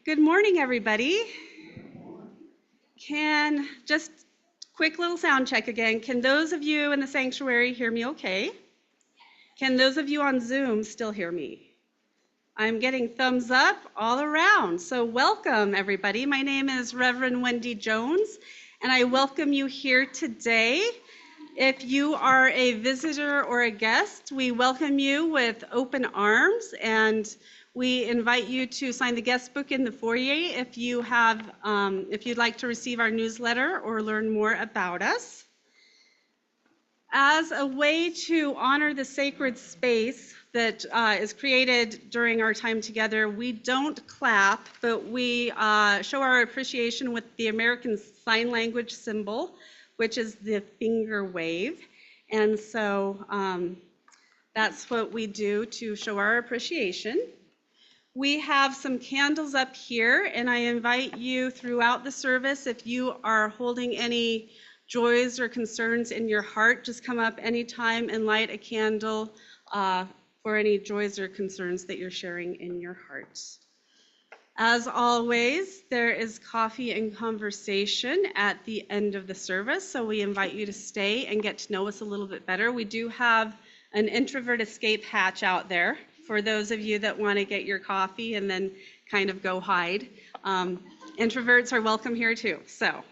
Good morning, everybody. Just quick little sound check again. Can those of you in the sanctuary hear me okay? Can those of you on Zoom still hear me? I'm getting thumbs up all around. So welcome, everybody. My name is Reverend Wendy Jones, and I welcome you here today. If you are a visitor or a guest, we welcome you with open arms, and we invite you to sign the guest book in the foyer if you'd like to receive our newsletter or learn more about us. As a way to honor the sacred space that is created during our time together, we don't clap, but we show our appreciation with the American Sign Language symbol, which is the finger wave. And so that's what we do to show our appreciation. We have some candles up here, and I invite you throughout the service, if you are holding any joys or concerns in your heart, just come up anytime and light a candle for any joys or concerns that you're sharing in your heart. As always, there is coffee and conversation at the end of the service, so we invite you to stay and get to know us a little bit better. We do have an introvert escape hatch out there for those of you that want to get your coffee and then kind of go hide. Introverts are welcome here too. So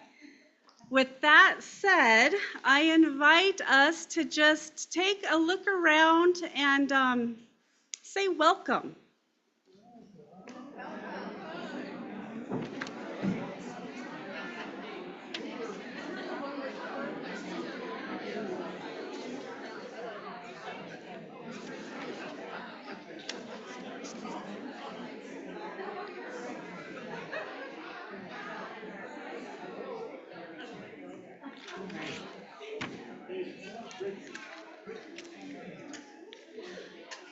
with that said, I invite us to just take a look around and say welcome.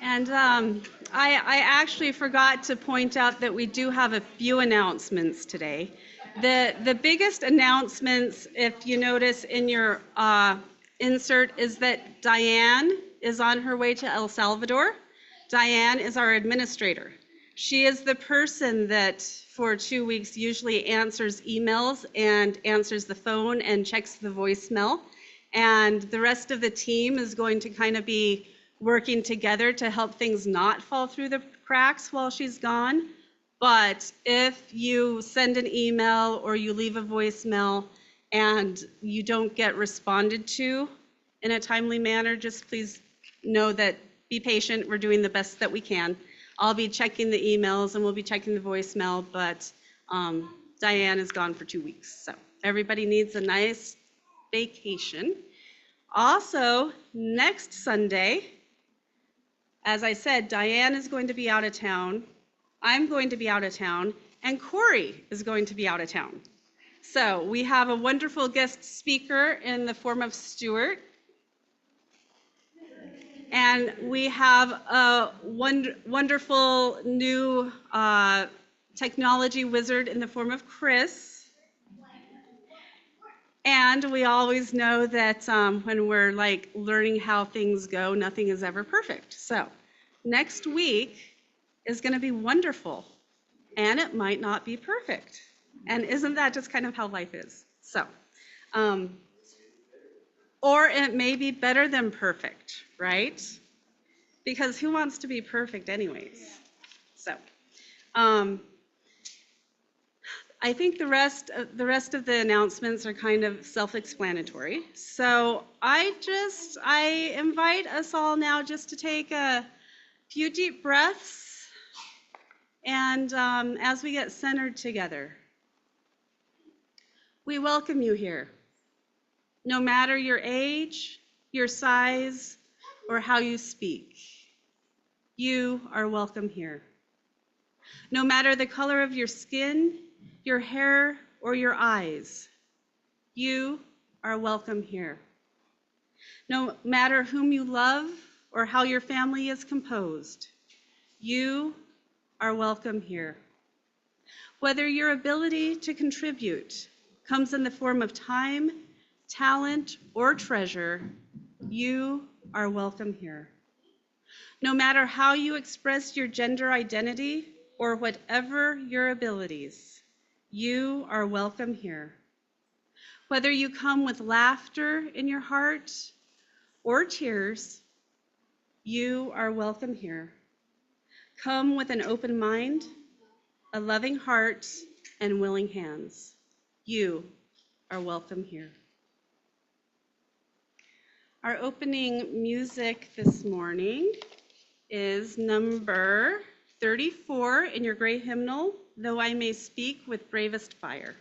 And I actually forgot to point out that we do have a few announcements today. The biggest announcements, if you notice in your insert, is that Diane is on her way to El Salvador. Diane is our administrator. She is the person that for 2 weeks usually answers emails and answers the phone and checks the voicemail. And the rest of the team is going to kind of be working together to help things not fall through the cracks while she's gone. But if you send an email or you leave a voicemail and you don't get responded to in a timely manner, just please know that be patient. We're doing the best that we can. I'll be checking the emails and we'll be checking the voicemail, but Diane is gone for 2 weeks. So everybody needs a nice vacation. Also, next Sunday, as I said, Diane is going to be out of town, I'm going to be out of town, and Corey is going to be out of town. So we have a wonderful guest speaker in the form of Stuart. And we have a wonderful new technology wizard in the form of Chris. And we always know that when we're like learning how things go, nothing is ever perfect. So next week is going to be wonderful, and it might not be perfect. And isn't that just kind of how life is? So, or it may be better than perfect, right? Because who wants to be perfect anyways? So, I think the rest of the announcements are kind of self-explanatory. So I invite us all now just to take a few deep breaths, and as we get centered together, we welcome you here. No matter your age, your size, or how you speak, you are welcome here. No matter the color of your skin, your hair, or your eyes, you are welcome here. No matter whom you love or how your family is composed, you are welcome here. Whether your ability to contribute comes in the form of time, talent, or treasure, you are welcome here. No matter how you express your gender identity or whatever your abilities, you are welcome here. Whether you come with laughter in your heart or tears, you are welcome here. Come with an open mind, a loving heart, and willing hands. You are welcome here. Our opening music this morning is number 34 in your gray hymnal, Though I May Speak with Bravest Fire.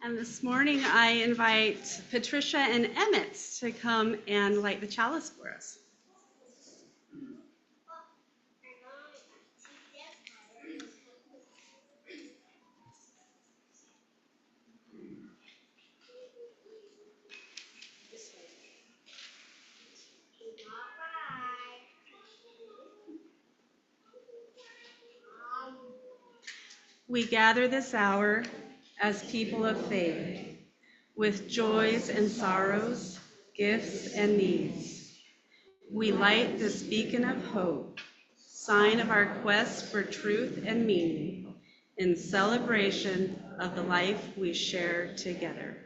And this morning, I invite Patricia and Emmett to come and light the chalice for us. We gather this hour as people of faith, with joys and sorrows, gifts and needs. We light this beacon of hope, sign of our quest for truth and meaning, in celebration of the life we share together.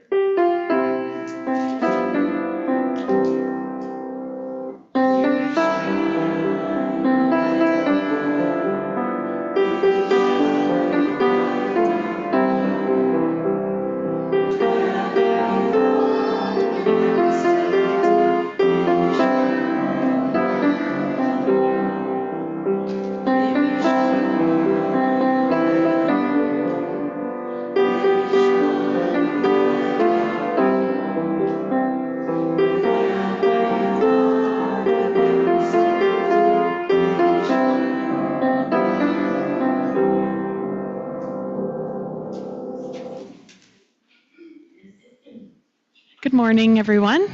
Good morning, everyone.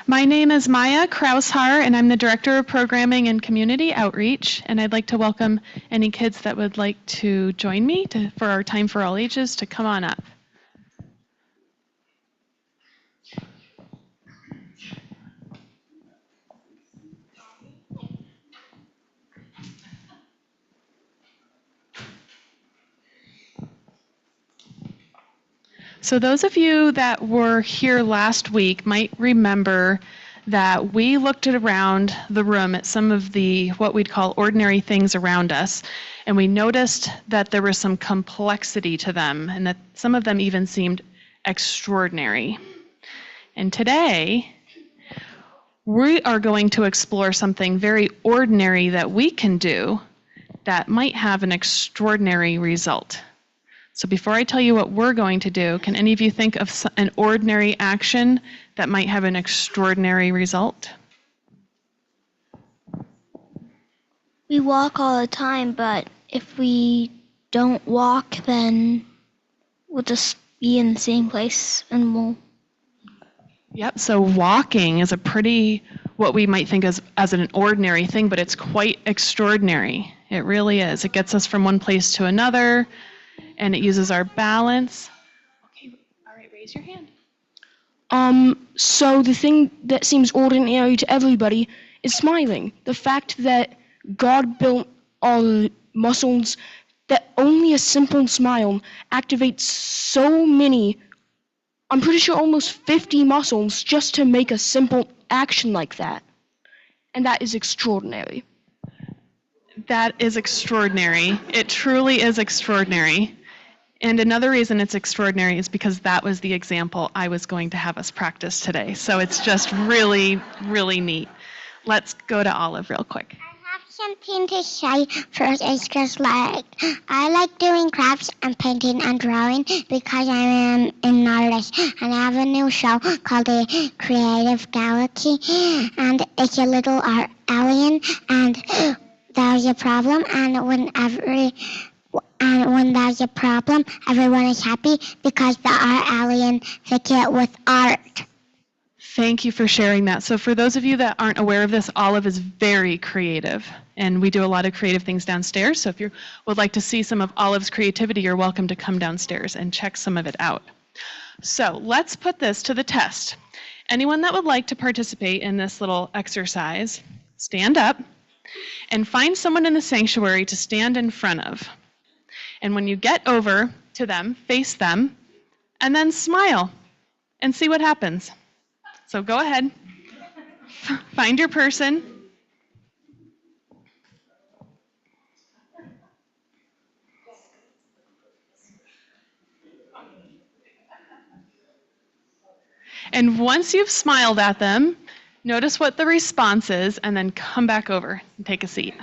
My name is Maya Kraushar, and I'm the Director of Programming and Community Outreach, and I'd like to welcome any kids that would like to join me for our Time for All Ages to come on up. So those of you that were here last week might remember that we looked around the room at some of the what we'd call ordinary things around us, and we noticed that there was some complexity to them and that some of them even seemed extraordinary. And today, we are going to explore something very ordinary that we can do that might have an extraordinary result. So before I tell you what we're going to do, can any of you think of an ordinary action that might have an extraordinary result? We walk all the time, but if we don't walk, then we'll just be in the same place and we'll. Yep, so walking is a pretty, what we might think as an ordinary thing, but it's quite extraordinary. It really is. It gets us from one place to another, and it uses our balance. Okay, all right, raise your hand. So the thing that seems ordinary to everybody is smiling. The fact that God built our muscles, that only a simple smile activates so many, I'm pretty sure almost 50 muscles just to make a simple action like that. And that is extraordinary. That is extraordinary. It truly is extraordinary. And another reason it's extraordinary is because that was the example I was going to have us practice today. So it's just really, really neat. Let's go to Olive real quick. I have something to say first. It's just like I like doing crafts and painting and drawing because I am an artist, and I have a new show called The Creative Galaxy, and it's a little art alien, and there's a problem, and when there's a problem, everyone is happy because the art alien fixed it with art. Thank you for sharing that. So for those of you that aren't aware of this, Olive is very creative, and we do a lot of creative things downstairs. So if you would like to see some of Olive's creativity, you're welcome to come downstairs and check some of it out. So let's put this to the test. Anyone that would like to participate in this little exercise, stand up and find someone in the sanctuary to stand in front of. And when you get over to them, face them, and then smile and see what happens. So go ahead, find your person. And once you've smiled at them, notice what the response is, and then come back over and take a seat.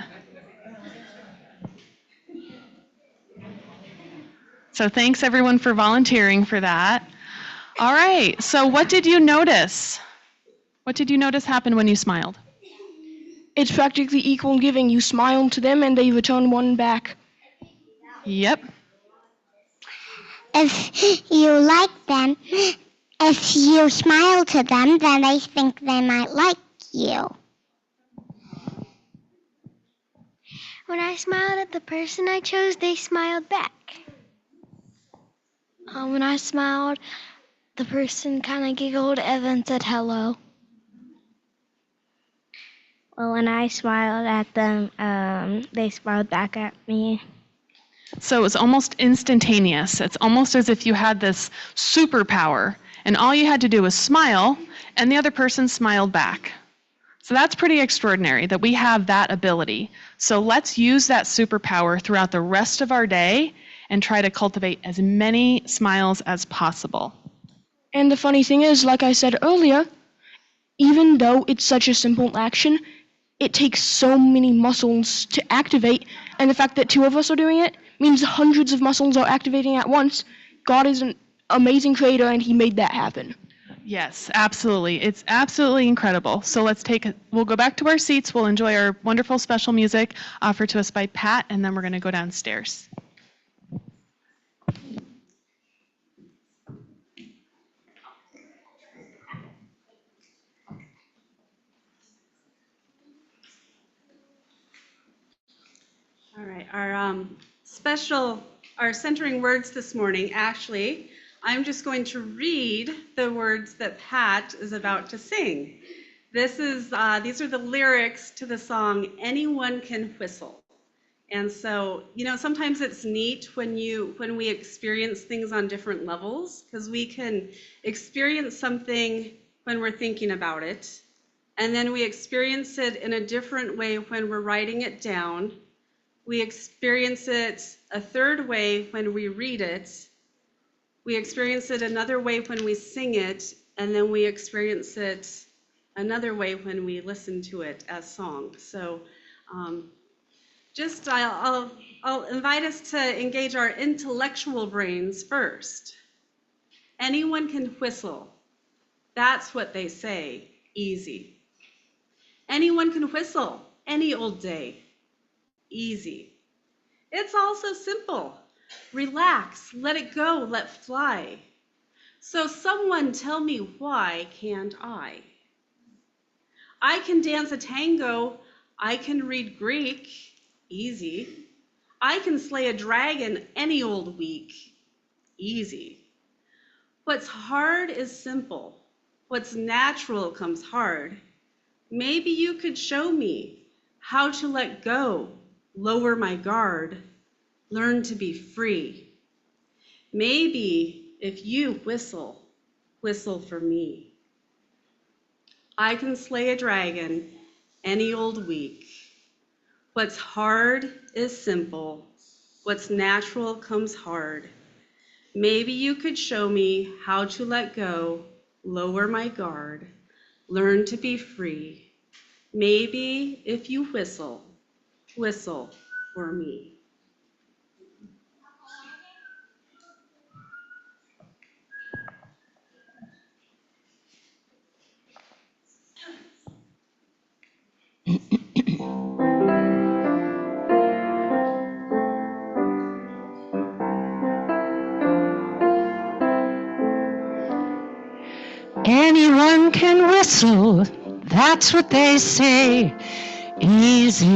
So thanks everyone for volunteering for that. All right, so what did you notice? What did you notice happen when you smiled? It's practically equal giving. You smile to them and they return one back. Yep. If you like them, if you smile to them, then they think they might like you. When I smiled at the person I chose, they smiled back. When I smiled, the person kind of giggled and then said hello. Well, when I smiled at them, they smiled back at me. So it was almost instantaneous. It's almost as if you had this superpower, and all you had to do was smile, and the other person smiled back. So that's pretty extraordinary that we have that ability. So let's use that superpower throughout the rest of our day and try to cultivate as many smiles as possible. And the funny thing is, like I said earlier, even though it's such a simple action, it takes so many muscles to activate, and the fact that two of us are doing it means hundreds of muscles are activating at once. God is an amazing creator, and he made that happen. Yes, absolutely. It's absolutely incredible. So we'll go back to our seats. We'll enjoy our wonderful special music offered to us by Pat, and then we're going to go downstairs. All right, our centering words this morning, actually, I'm just going to read the words that Pat is about to sing. These are the lyrics to the song, Anyone Can Whistle. And so, sometimes it's neat when we experience things on different levels, because we can experience something when we're thinking about it, and then we experience it in a different way when we're writing it down. We experience it a third way when we read it. We experience it another way when we sing it, and then we experience it another way when we listen to it as song. So I'll invite us to engage our intellectual brains first. Anyone can whistle. That's what they say, easy. Anyone can whistle any old day, easy. It's also simple. Relax, let it go, let fly. So someone tell me, why can't I? I can dance a tango, I can read Greek, easy. I can slay a dragon any old week, easy. What's hard is simple. What's natural comes hard. Maybe you could show me how to let go, lower my guard, learn to be free. Maybe if you whistle, whistle for me. I can slay a dragon any old week. What's hard is simple. What's natural comes hard. Maybe you could show me how to let go, lower my guard, learn to be free. Maybe if you whistle, whistle for me. Anyone can whistle, that's what they say, easy.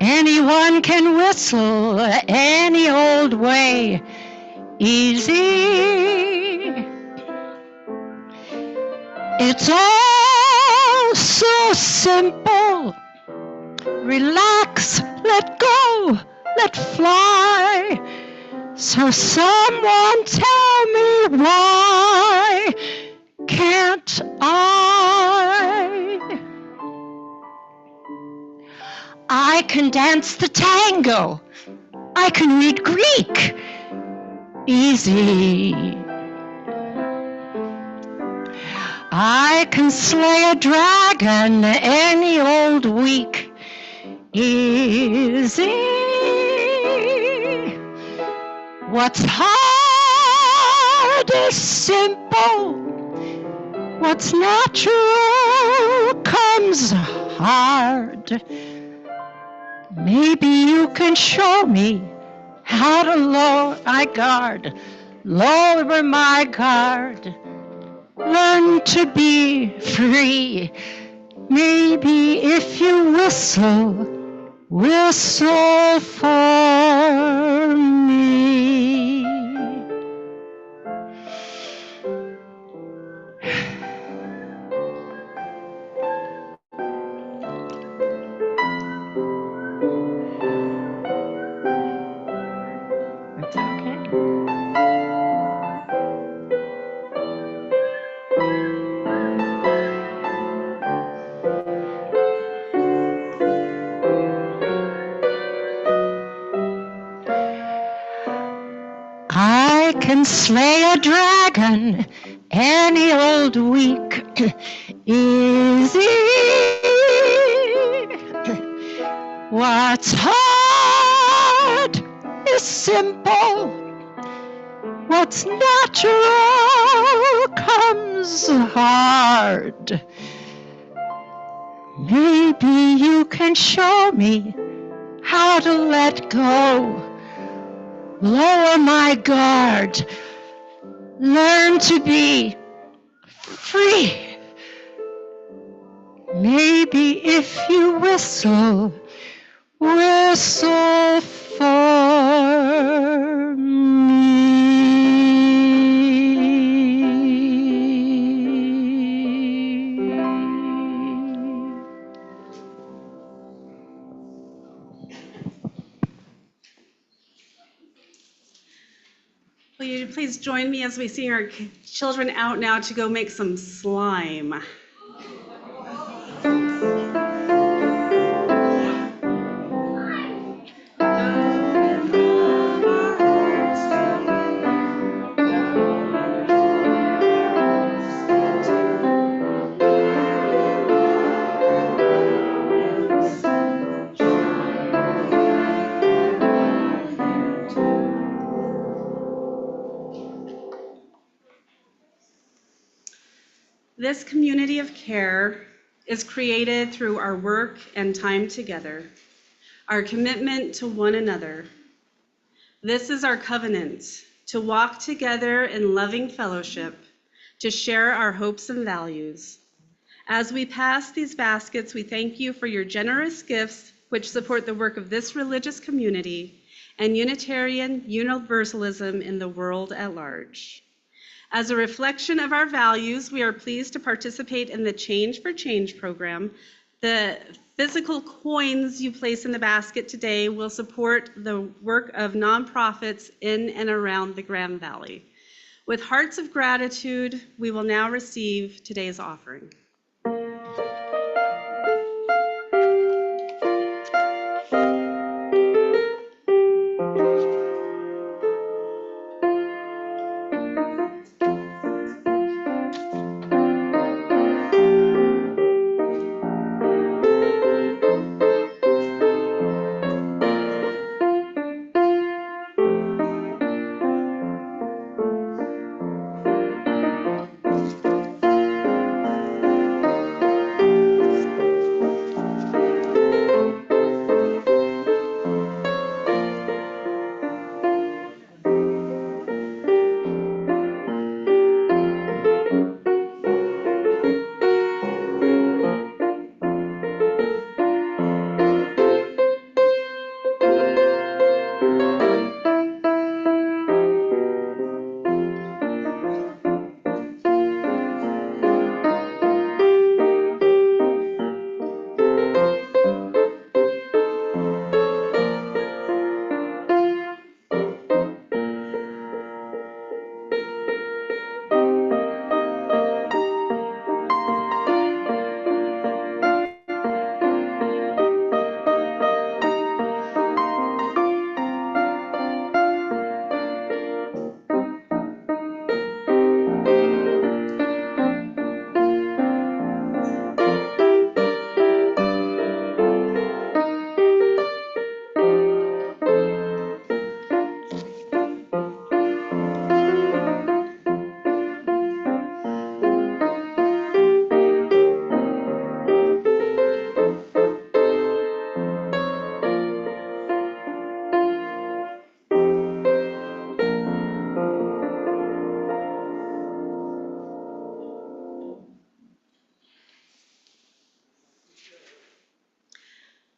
Anyone can whistle any old way, easy. It's all so simple. Relax, let go, let fly. So someone tell me, why can't I can dance the tango. I can read Greek. Easy. I can slay a dragon any old week. Easy. What's hard is simple. What's natural comes hard. Maybe you can show me how to lower my guard. Lower my guard. Learn to be free. Maybe if you whistle, whistle for me. That's okay. I can slay a dragon any old week. Easy. What's hard is simple. What's natural comes hard. Maybe you can show me how to let go. Lower my guard. Learn to be free. Maybe if you whistle, whistle for me. Will you please join me as we sing our children out now to go make some slime? This community of care is created through our work and time together, our commitment to one another. This is our covenant, to walk together in loving fellowship, to share our hopes and values. As we pass these baskets, we thank you for your generous gifts, which support the work of this religious community and Unitarian Universalism in the world at large. As a reflection of our values, we are pleased to participate in the Change for Change program. The physical coins you place in the basket today will support the work of nonprofits in and around the Grand Valley. With hearts of gratitude, we will now receive today's offering.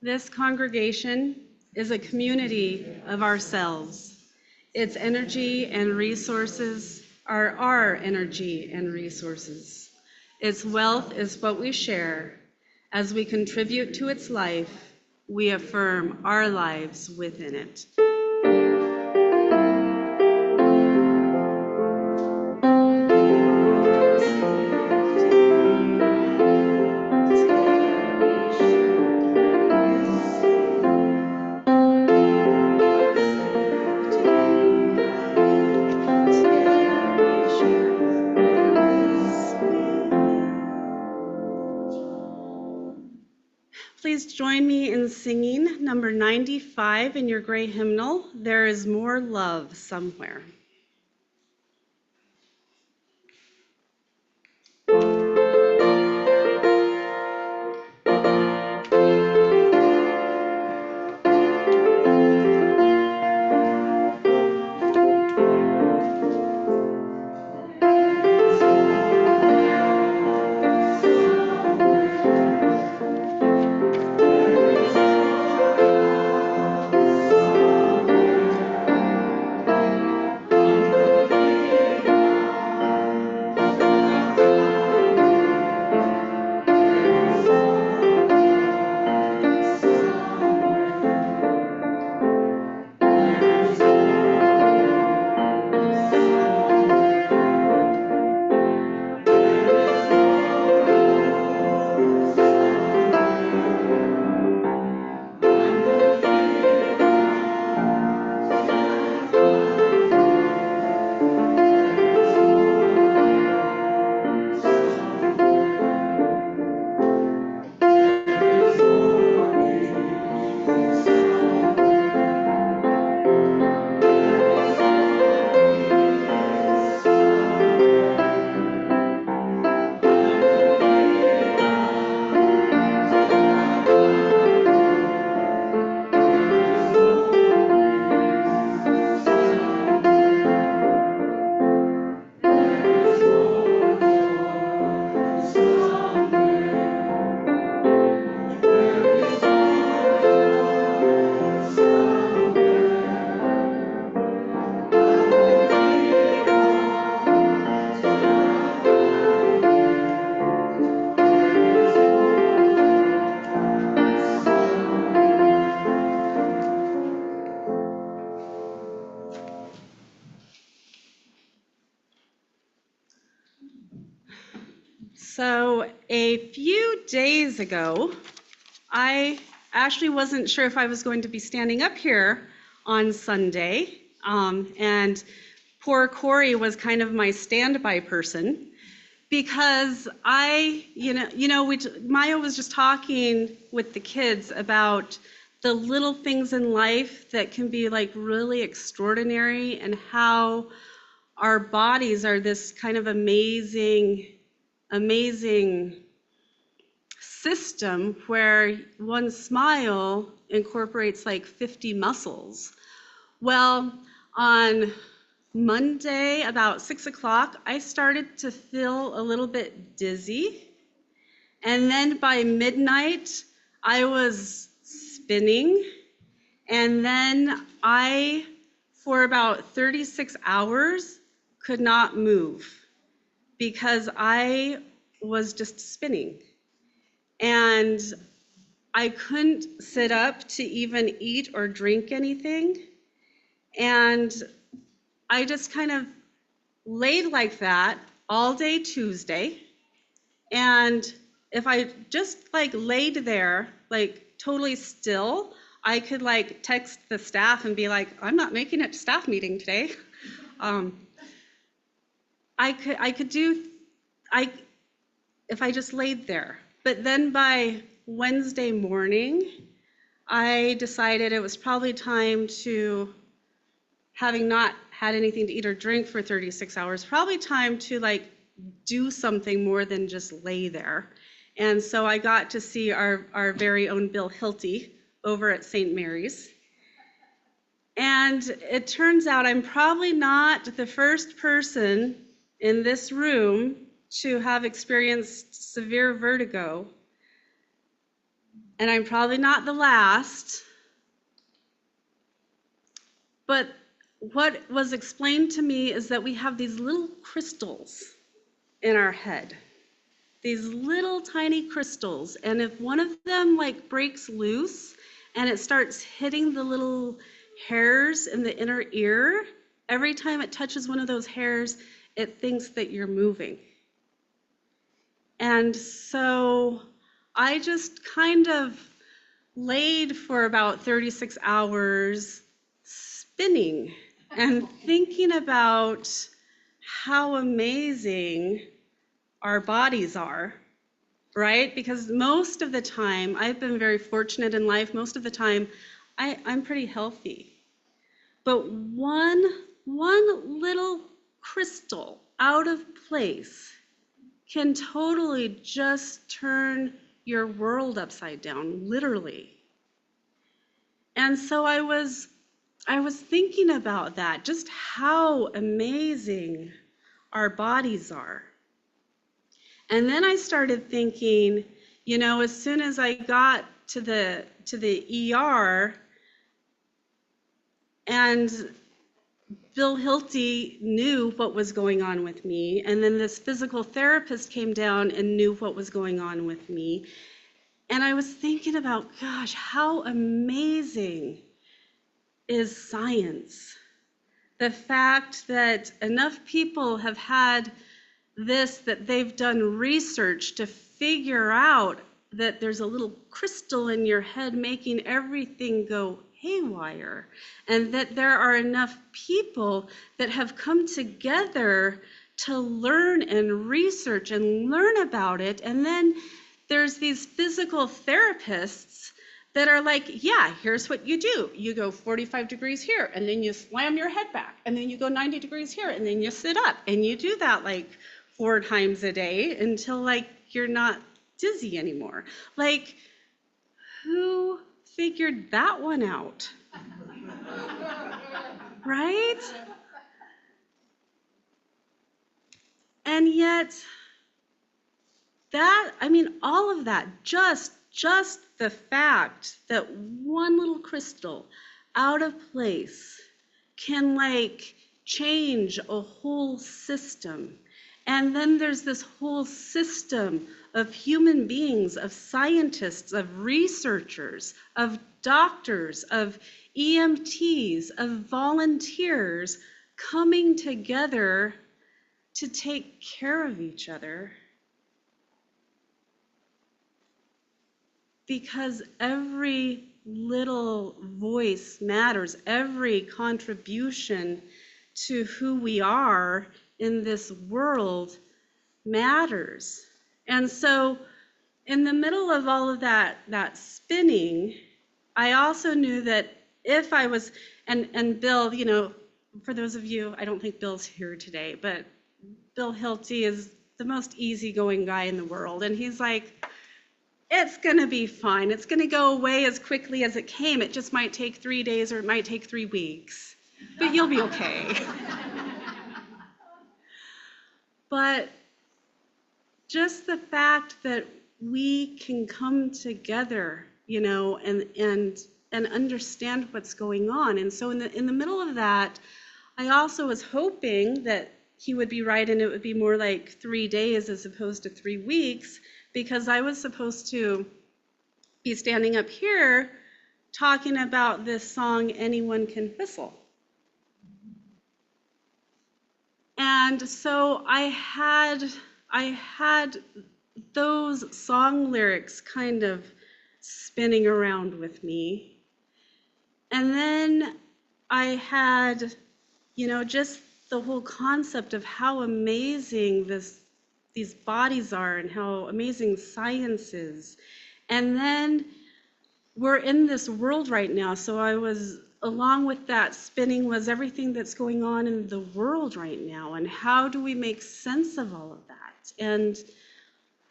This congregation is a community of ourselves. Its energy and resources are our energy and resources. Its wealth is what we share. As we contribute to its life, we affirm our lives within it. Please join me in singing number 95 in your gray hymnal, There is More Love Somewhere. a few days ago, I actually wasn't sure if I was going to be standing up here on Sunday. And poor Corey was kind of my standby person because Maya was just talking with the kids about the little things in life that can be like really extraordinary and how our bodies are this kind of amazing system where one smile incorporates like 50 muscles. Well, on Monday, about 6 o'clock, I started to feel a little bit dizzy. And then by midnight, I was spinning. And then for about 36 hours, could not move because I was just spinning. And I couldn't sit up to even eat or drink anything. And I just kind of laid like that all day Tuesday. And if I just like laid there, like totally still, I could like text the staff and be like, I'm not making it to staff meeting today. If I just laid there. But then by Wednesday morning, I decided it was probably time to, having not had anything to eat or drink for 36 hours, probably time to like do something more than just lay there. And so I got to see our very own Bill Hilty over at St. Mary's. And it turns out I'm probably not the first person in this room to have experienced severe vertigo. And I'm probably not the last. But what was explained to me is that we have these little crystals in our head, these little tiny crystals. And if one of them like breaks loose and it starts hitting the little hairs in the inner ear, every time it touches one of those hairs, it thinks that you're moving. And so I just kind of laid for about 36 hours spinning and thinking about how amazing our bodies are, right? Because most of the time, I've been very fortunate in life, most of the time, I'm pretty healthy. But one little crystal out of place can totally just turn your world upside down, literally. And so I was thinking about that, just how amazing our bodies are. And then I started thinking, as soon as I got to the ER, and Bill Hilty knew what was going on with me, and then this physical therapist came down and knew what was going on with me. And I was thinking about, gosh, how amazing is science? The fact that enough people have had this, that they've done research to figure out that there's a little crystal in your head making everything go haywire, and that there are enough people that have come together to learn and research and learn about it. And then there's these physical therapists that are like, yeah, here's what you do. You go 45 degrees here, and then you slam your head back, and then you go 90 degrees here, and then you sit up, and you do that like 4 times a day until like you're not dizzy anymore. Like, who figured that one out? Right? And yet, all of that, just the fact that one little crystal out of place can like change a whole system. And then there's this whole system of human beings, of scientists, of researchers, of doctors, of EMTs, of volunteers coming together to take care of each other. because every little voice matters, every contribution to who we are in this world matters. And so in the middle of all of that spinning, I also knew that if I was, and Bill, you know, for those of you, I don't think Bill's here today, but Bill Hilty is the most easygoing guy in the world. And he's like, it's going to be fine. It's going to go away as quickly as it came. It just might take 3 days or it might take 3 weeks, but you'll be okay. But just the fact that we can come together, you know, and understand what's going on. And so in the middle of that, I also was hoping that he would be right and it would be more like 3 days as opposed to 3 weeks, because I was supposed to be standing up here talking about this song, Anyone Can Whistle. And so I had those song lyrics kind of spinning around with me. And then I had, you know, just the whole concept of how amazing these bodies are and how amazing science is. And then we're in this world right now. So I was, along with that spinning, was everything that's going on in the world right now. And how do we make sense of all of that? And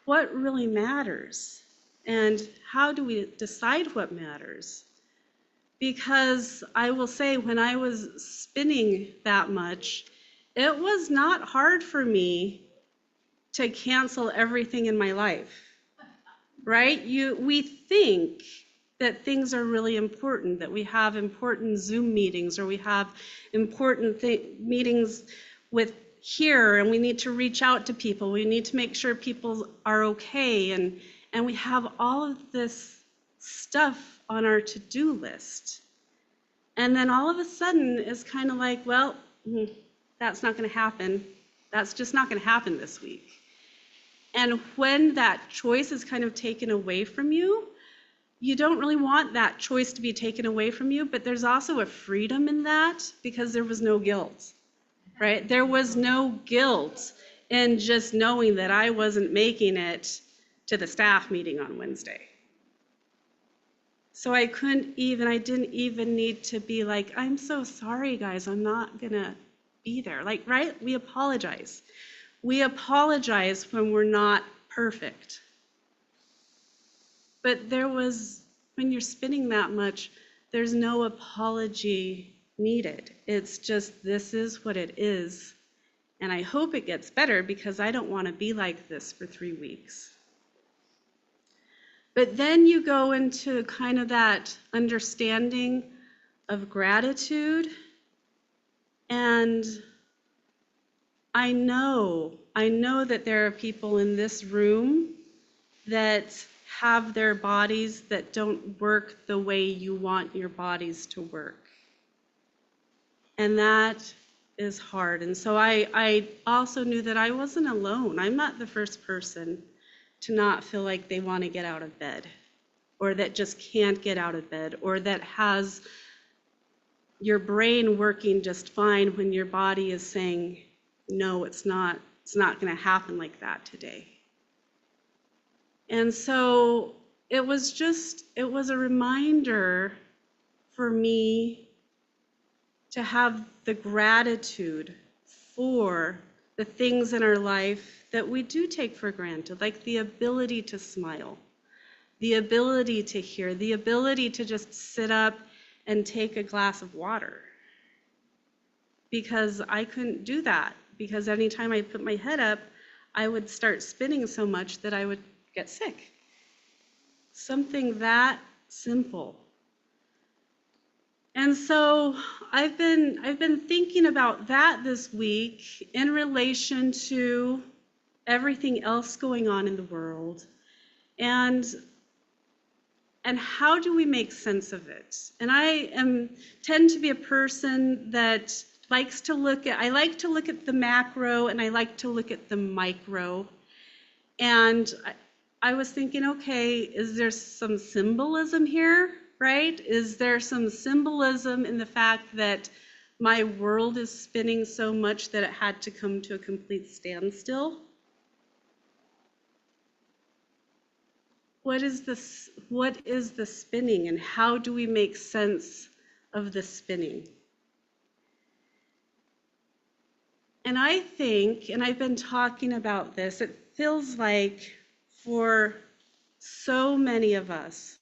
what really matters? And how do we decide what matters? Because I will say, when I was spinning that much, it was not hard for me to cancel everything in my life, right? We think that things are really important, that we have important Zoom meetings, or we have important meetings with here, and we need to reach out to people. We need to make sure people are okay, and we have all of this stuff on our to-do list. And then all of a sudden, it's kind of like, well, that's not going to happen. That's just not going to happen this week. And when that choice is kind of taken away from you, you don't really want that choice to be taken away from you, but there's also a freedom in that because there was no guilt, right? There was no guilt in just knowing that I wasn't making it to the staff meeting on Wednesday. So I didn't even need to be like, I'm so sorry, guys, I'm not gonna be there. Like, right? We apologize. We apologize when we're not perfect. But when you're spinning that much, there's no apology needed. It's just, this is what it is. And I hope it gets better because I don't want to be like this for 3 weeks. But then you go into kind of that understanding of gratitude. And I know that there are people in this room that have their bodies that don't work the way you want your bodies to work. And that is hard. And so I also knew that I wasn't alone. I'm not the first person to not feel like they want to get out of bed, or that just can't get out of bed, or that has your brain working just fine when your body is saying, no, it's not going to happen like that today. And so it was a reminder for me to have the gratitude for the things in our life that we do take for granted, like the ability to smile, the ability to hear, the ability to just sit up and take a glass of water. Because I couldn't do that, because anytime I put my head up, I would start spinning so much that I would get sick. Something that simple. And so I've been thinking about that this week in relation to everything else going on in the world, and how do we make sense of it? And I tend to be a person that likes to look at the macro, and I like to look at the micro. And I was thinking, okay, is there some symbolism here, right? Is there some symbolism in the fact that my world is spinning so much that it had to come to a complete standstill? What is this? What is the spinning, and how do we make sense of the spinning? And I think, and I've been talking about this, it feels like for so many of us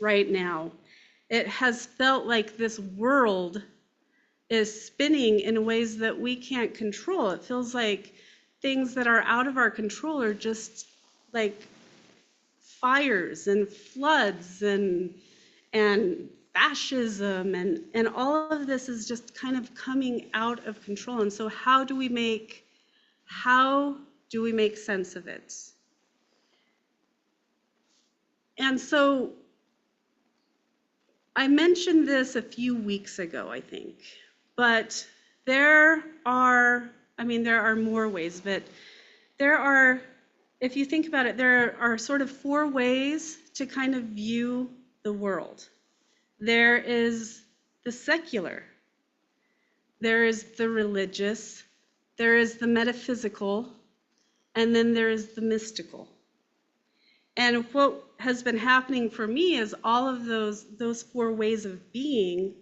right now, it has felt like this world is spinning in ways that we can't control. It feels like things that are out of our control are just like fires and floods and fascism and all of this is just kind of coming out of control. And so how do we make sense of it? And so I mentioned this a few weeks ago, I think, but there are more ways, but there are, if you think about it, there are sort of 4 ways to kind of view the world. There is the secular, there is the religious, there is the metaphysical, and then there is the mystical. And what has been happening for me is all of those 4 ways of being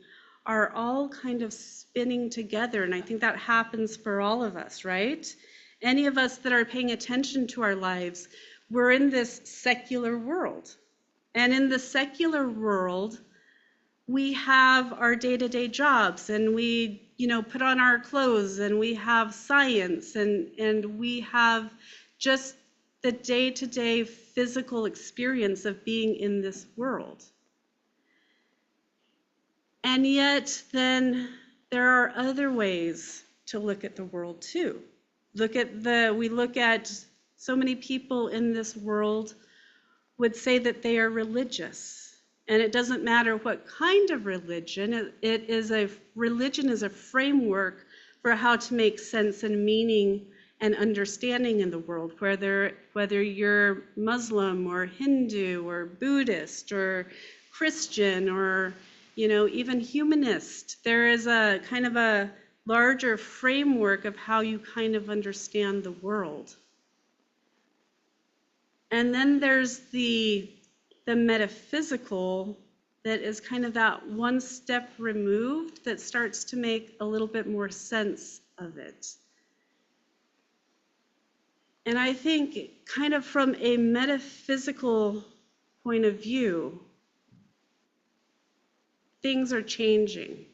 are all kind of spinning together. And I think that happens for all of us, right? Any of us that are paying attention to our lives, we're in this secular world. And in the secular world, we have our day-to-day jobs and we, put on our clothes and we have science and we have just the day-to-day physical experience of being in this world. And yet then there are other ways to look at the world too. We look at so many people in this world would say that they are religious. And it doesn't matter what kind of religion, religion is a framework for how to make sense and meaning and understanding in the world, whether you're Muslim or Hindu or Buddhist or Christian or even humanist. There is a kind of a larger framework of how you kind of understand the world. And then there's the metaphysical that is kind of that one step removed that starts to make a little bit more sense of it. And I think kind of from a metaphysical point of view, things are changing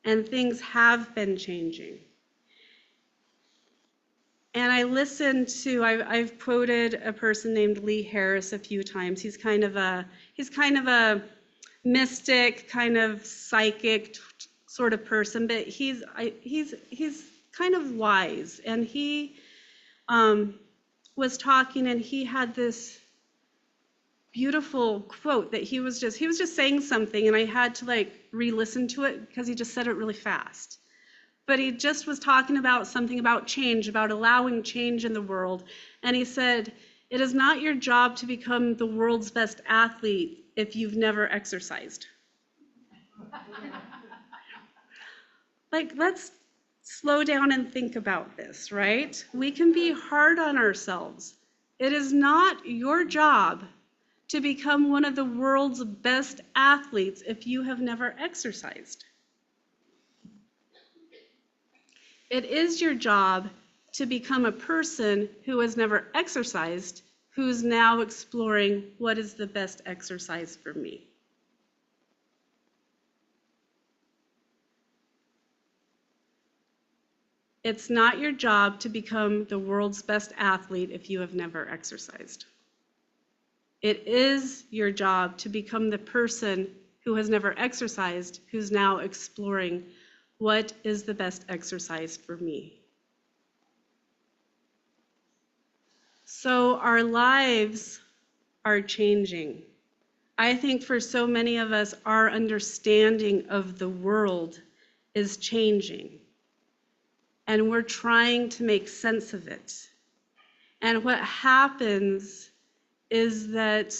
and things have been changing. And I've quoted a person named Lee Harris a few times. He's kind of a mystic, kind of psychic sort of person, but he's kind of wise. And he was talking, and he had this beautiful quote that he was just saying something, and I had to re-listen to it because he just said it really fast. But he just was talking about something about change, about allowing change in the world. And he said, it is not your job to become the world's best athlete if you've never exercised. Let's slow down and think about this, right? We can be hard on ourselves. It is not your job to become one of the world's best athletes if you have never exercised. It is your job to become a person who has never exercised, who's now exploring what is the best exercise for me. It's not your job to become the world's best athlete if you have never exercised. It is your job to become the person who has never exercised, who's now exploring what is the best exercise for me. So our lives are changing. I think for so many of us, our understanding of the world is changing. And we're trying to make sense of it. And what happens is that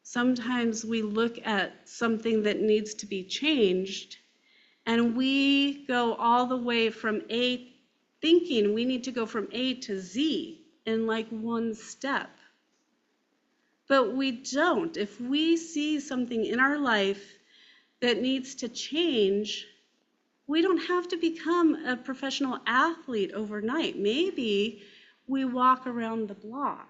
sometimes we look at something that needs to be changed, and we go all the way from A, thinking we need to go from A to Z in like one step. But we don't. If we see something in our life that needs to change, we don't have to become a professional athlete overnight. Maybe we walk around the block.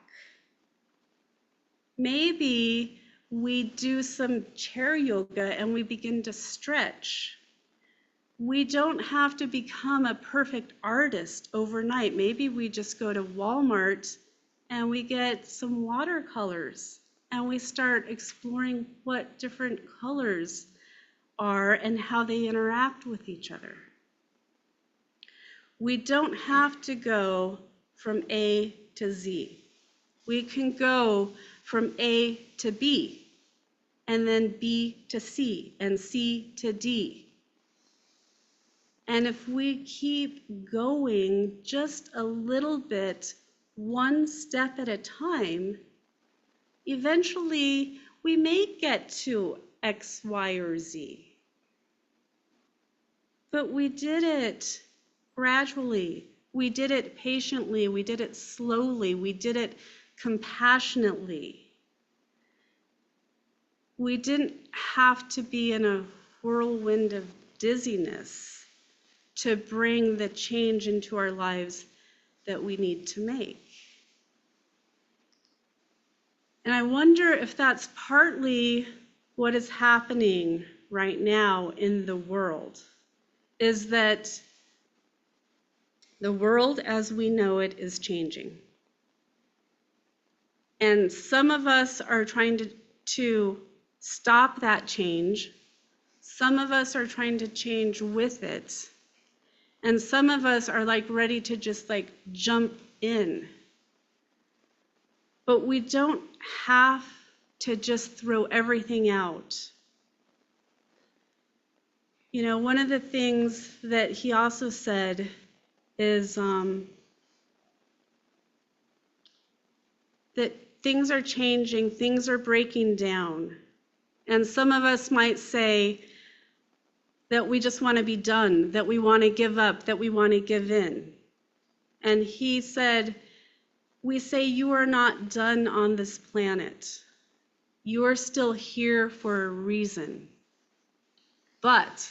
Maybe we do some chair yoga and we begin to stretch. We don't have to become a perfect artist overnight. Maybe we just go to Walmart and we get some watercolors and we start exploring what different colors are and how they interact with each other. We don't have to go from A to Z. We can go from A to B, and then B to C, and C to D. And if we keep going just a little bit, one step at a time, eventually we may get to X, Y, or Z. But we did it gradually. We did it patiently. We did it slowly. We did it compassionately. We didn't have to be in a whirlwind of dizziness to bring the change into our lives that we need to make. And I wonder if that's partly what is happening right now in the world, is that the world as we know it is changing. And some of us are trying to stop that change. Some of us are trying to change with it. And some of us are like ready to just like jump in. But we don't have to just throw everything out. You know, one of the things that he also said is that things are changing, things are breaking down. And some of us might say that we just want to be done, that we want to give up, that we want to give in. And he said, we say you are not done on this planet. You are still here for a reason. But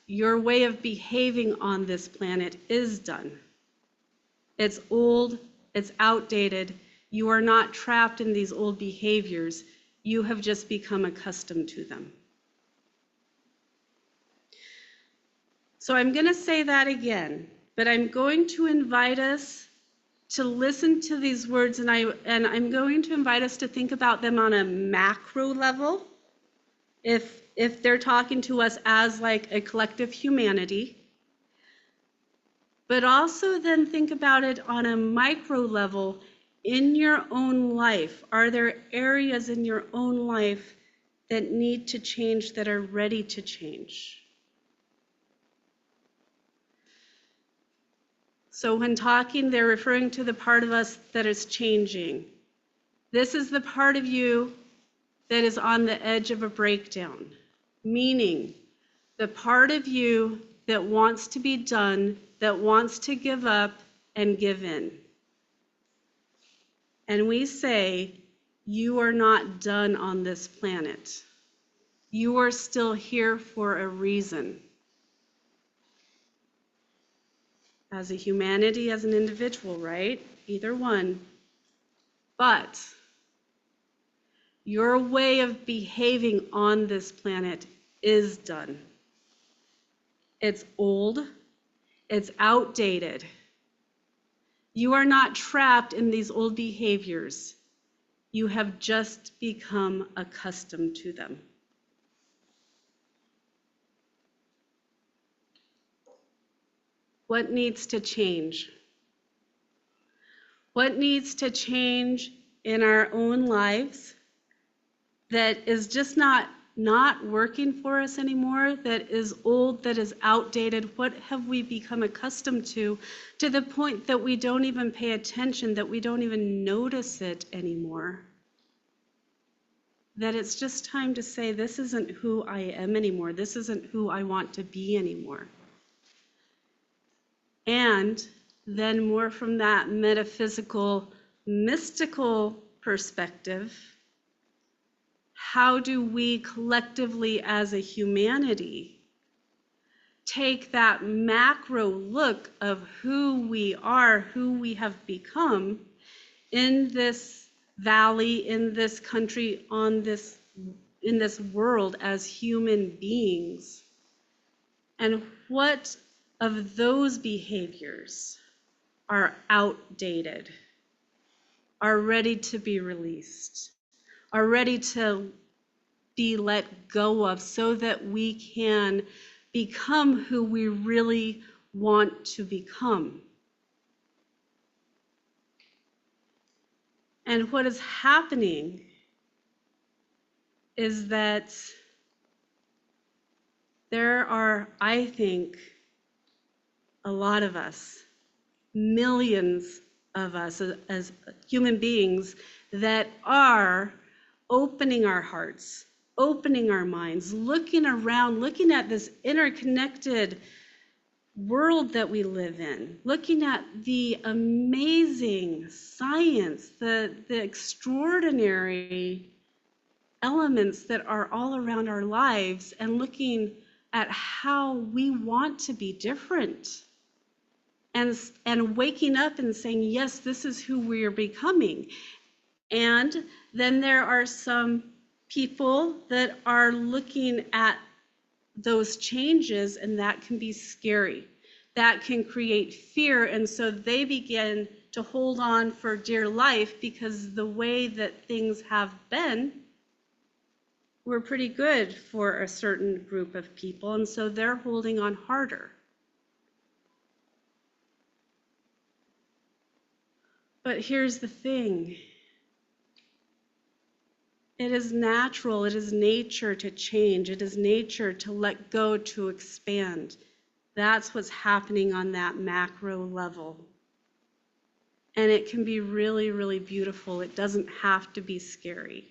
your way of behaving on this planet is done. It's old, it's outdated. You are not trapped in these old behaviors. You have just become accustomed to them. So I'm going to say that again, but I'm going to invite us to listen to these words, and I'm going to invite us to think about them on a macro level, if they're talking to us as like a collective humanity, but also then think about it on a micro level in your own life. Are there areas in your own life that need to change, that are ready to change? So when talking, they're referring to the part of us that is changing. This is the part of you that is on the edge of a breakdown, meaning the part of you that wants to be done, that wants to give up and give in. And we say, you are not done on this planet. You are still here for a reason. As a humanity, as an individual, right? Either one. But your way of behaving on this planet is done. It's old. It's outdated. You are not trapped in these old behaviors. You have just become accustomed to them. What needs to change? What needs to change in our own lives that is just not not working for us anymore, that is old, that is outdated? What have we become accustomed to the point that we don't even pay attention, that we don't even notice it anymore? That it's just time to say, this isn't who I am anymore. This isn't who I want to be anymore. And then more from that metaphysical, mystical perspective, how do we collectively as a humanity take that macro look of who we are, who we have become in this valley, in this country, in this world as human beings? And what of those behaviors are outdated, are ready to be released, are ready to be let go of, so that we can become who we really want to become? And what is happening is that there are, I think, a lot of us, millions of us as human beings, that are opening our hearts, opening our minds, looking around, looking at this interconnected world that we live in, looking at the amazing science, the extraordinary elements that are all around our lives, and looking at how we want to be different, and waking up and saying, yes, this is who we are becoming. And then there are some people that are looking at those changes, and that can be scary. That can create fear, and so they begin to hold on for dear life, because the way that things have been were pretty good for a certain group of people, and so they're holding on harder. But here's the thing. It is natural, it is nature to change, it is nature to let go, to expand. That's what's happening on that macro level. And it can be really, really beautiful. It doesn't have to be scary.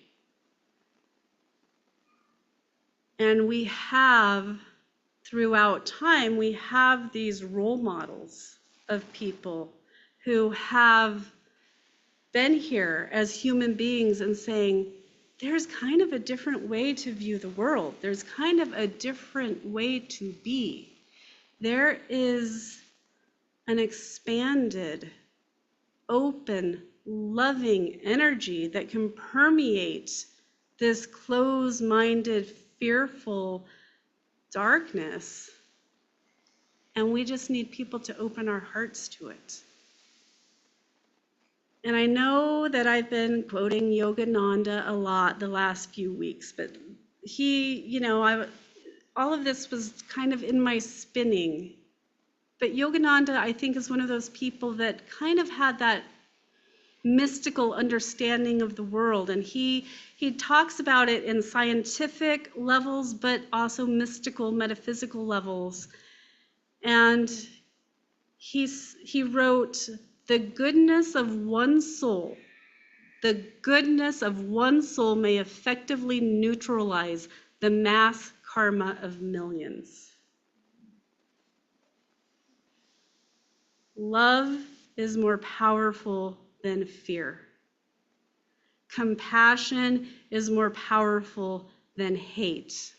And we have, throughout time, we have these role models of people who have been here as human beings and saying, there's kind of a different way to view the world. There's kind of a different way to be. There is an expanded, open, loving energy that can permeate this closed-minded, fearful darkness. And we just need people to open our hearts to it. And I know that I've been quoting Yogananda a lot the last few weeks, but he, all of this was kind of in my spinning. But Yogananda, I think, is one of those people that kind of had that mystical understanding of the world. And he talks about it in scientific levels, but also mystical, metaphysical levels. And he wrote, the goodness of one soul may effectively neutralize the mass karma of millions. Love is more powerful than fear. Compassion is more powerful than hate.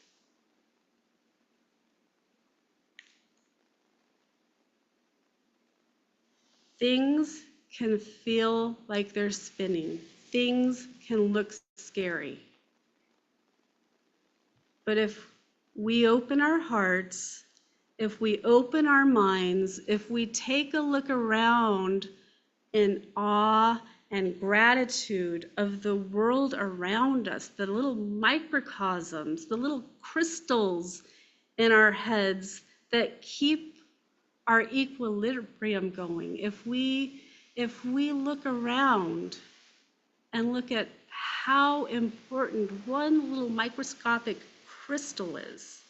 Things can feel like they're spinning. Things can look scary. But if we open our hearts, if we open our minds, if we take a look around in awe and gratitude of the world around us, the little microcosms, the little crystals in our heads that keep our equilibrium going, if we look around and look at how important one little microscopic crystal is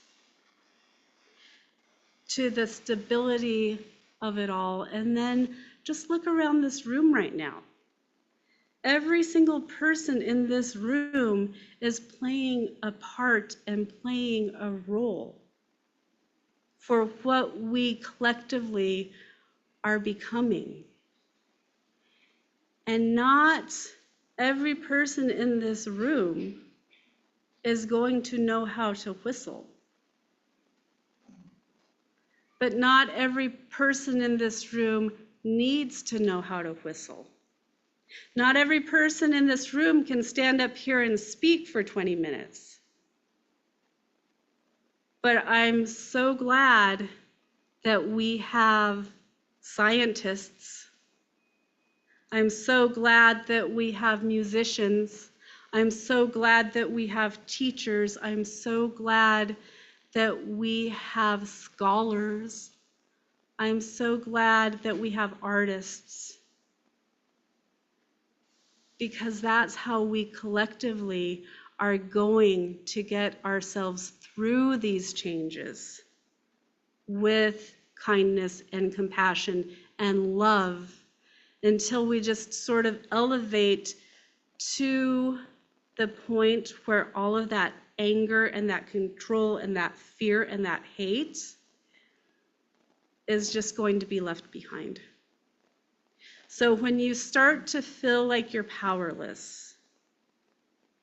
to the stability of it all. And then just look around this room right now. Every single person in this room is playing a part and playing a role for what we collectively are becoming. And not every person in this room is going to know how to whistle. But not every person in this room needs to know how to whistle. Not every person in this room can stand up here and speak for 20 minutes. But I'm so glad that we have scientists. I'm so glad that we have musicians. I'm so glad that we have teachers. I'm so glad that we have scholars. I'm so glad that we have artists. Because that's how we collectively are going to get ourselves through these changes with kindness and compassion and love until we just sort of elevate to the point where all of that anger and that control and that fear and that hate is just going to be left behind. So when you start to feel like you're powerless,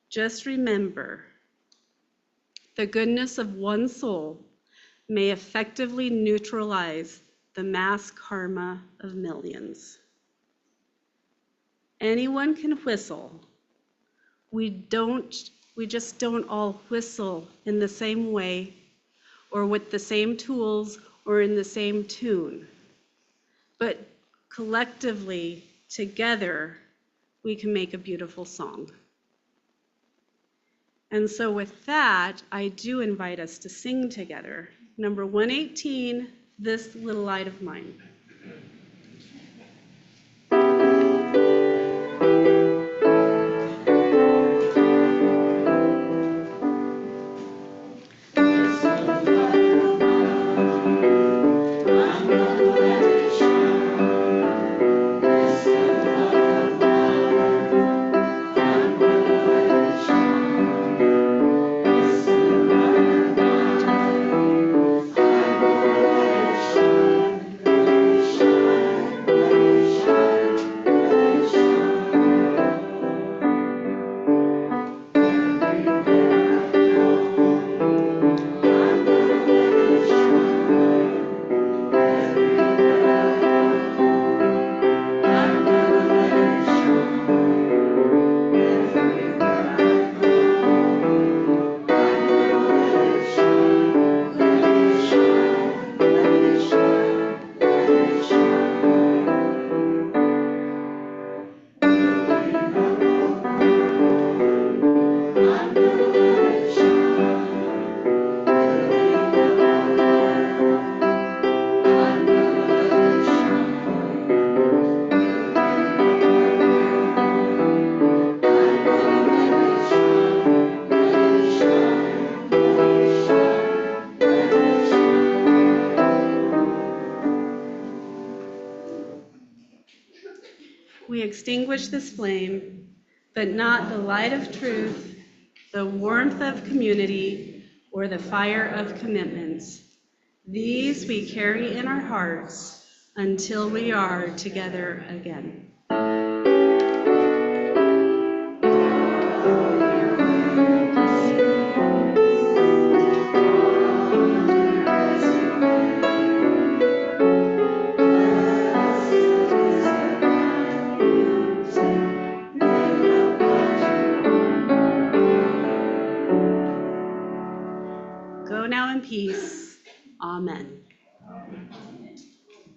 just remember the goodness of one soul may effectively neutralize the mass karma of millions. Anyone can whistle. We just don't all whistle in the same way or with the same tools or in the same tune. But collectively, together, we can make a beautiful song. And so with that, I do invite us to sing together. Number 118, This Little Light of Mine. We extinguish this flame, but not the light of truth, the warmth of community, or the fire of commitments. These we carry in our hearts until we are together again.